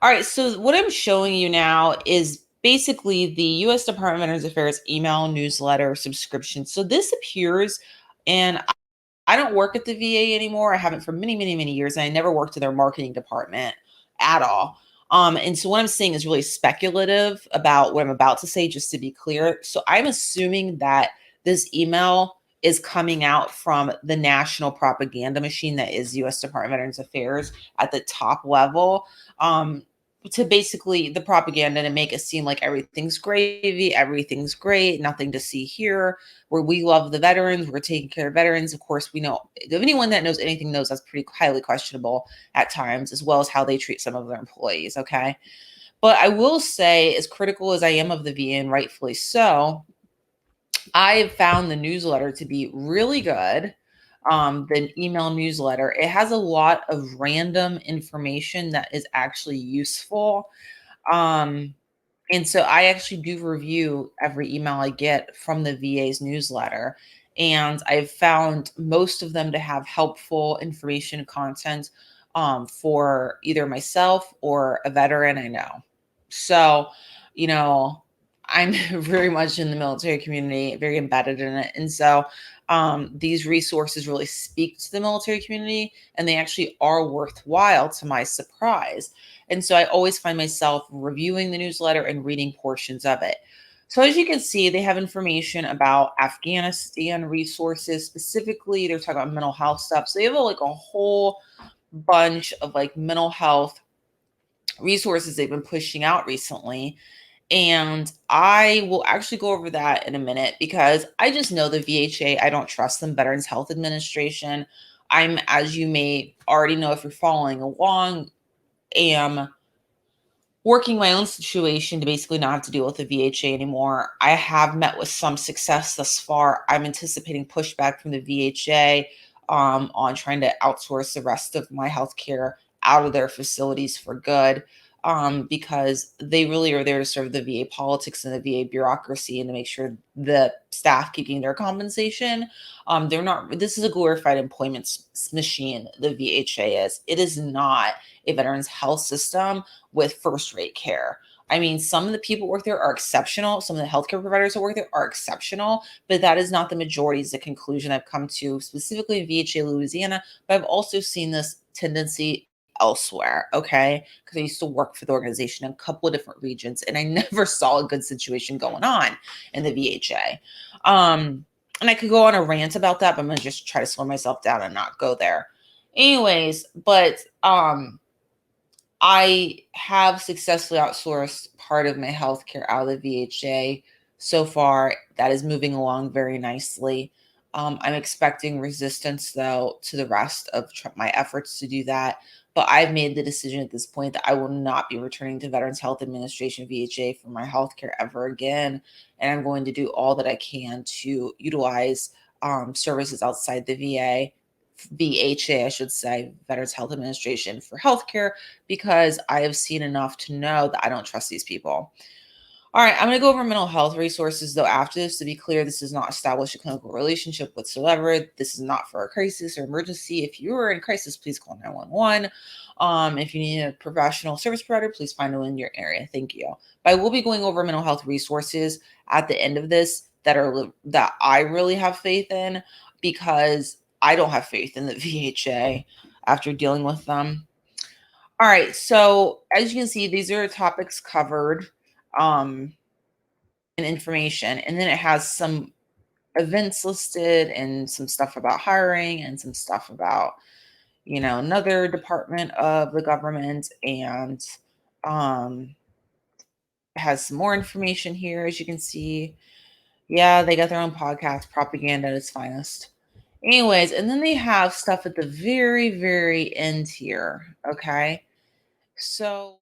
All right, so what I'm showing you now is basically the U.S. Department of Veterans Affairs email newsletter subscription. So this appears, and I don't work at the VA anymore. I haven't for many, many, many years, and I never worked in their marketing department at all. And so what I'm saying is really speculative about what I'm about to say, just to be clear. So I'm assuming that this email is coming out from the national propaganda machine that is U.S. Department of Veterans Affairs at the top level. Um, to basically the propaganda to make it seem like everything's gravy, everything's great, nothing to see here, where we love the veterans, we're taking care of veterans. Of course, we know anyone that knows anything knows that's pretty highly questionable at times, as well as how they treat some of their employees. Okay. But I will say, as critical as I am of the VA, and rightfully so, I have found the newsletter to be really good. The email newsletter, it has a lot of random information that is actually useful. Um, and so I actually do review every email I get from the VA's newsletter. And I've found most of them to have helpful information content for either myself or a veteran I know. So, you know, I'm very much in the military community, very embedded in it. And so these resources really speak to the military community and they actually are worthwhile to my surprise. And so I always find myself reviewing the newsletter and reading portions of it. So as you can see, they have information about Afghanistan resources. Specifically, they're talking about mental health stuff. So they have like a whole bunch of like mental health resources they've been pushing out recently. And I will actually go over that in a minute because I just know the VHA. I don't trust them. Veterans Health Administration. I'm, as you may already know if you're following along, am working my own situation to basically not have to deal with the VHA anymore. I have met with some success thus far. I'm anticipating pushback from the VHA on trying to outsource the rest of my healthcare out of their facilities for good. Because they really are there to serve the VA politics and the VA bureaucracy and to make sure the staff keeping their compensation. They're not, this is a glorified employment machine, the VHA is. It is not a veterans health system with first rate care. I mean, some of the people who work there are exceptional. Some of the healthcare providers who work there are exceptional, but that is not the majority, is the conclusion I've come to, specifically in VHA Louisiana. But I've also seen this tendency elsewhere, okay? Because I used to work for the organization in a couple of different regions, and I never saw a good situation going on in the VHA. And I could go on a rant about that, but I'm gonna just try to slow myself down and not go there. Anyways, but I have successfully outsourced part of my healthcare out of the VHA so far. That is moving along very nicely. I'm expecting resistance, though, to the rest of my efforts to do that. But I've made the decision at this point that I will not be returning to Veterans Health Administration VHA for my healthcare ever again. And I'm going to do all that I can to utilize services outside the VHA, I should say, Veterans Health Administration for healthcare, because I have seen enough to know that I don't trust these people. All right, I'm going to go over mental health resources, though, after this. To be clear, this does not establish a clinical relationship whatsoever. This is not for a crisis or emergency. If you are in crisis, please call 911. If you need a professional service provider, please find one in your area. Thank you. But I will be going over mental health resources at the end of this that I really have faith in, because I don't have faith in the VHA after dealing with them. All right, so as you can see, these are topics covered um, and information, and then it has some events listed and some stuff about hiring and some stuff about, another department of the government, and um, has some more information here, as you can see. Yeah, they got their own podcast, propaganda at its finest. Anyways, and then they have stuff at the very, very end here. Okay. So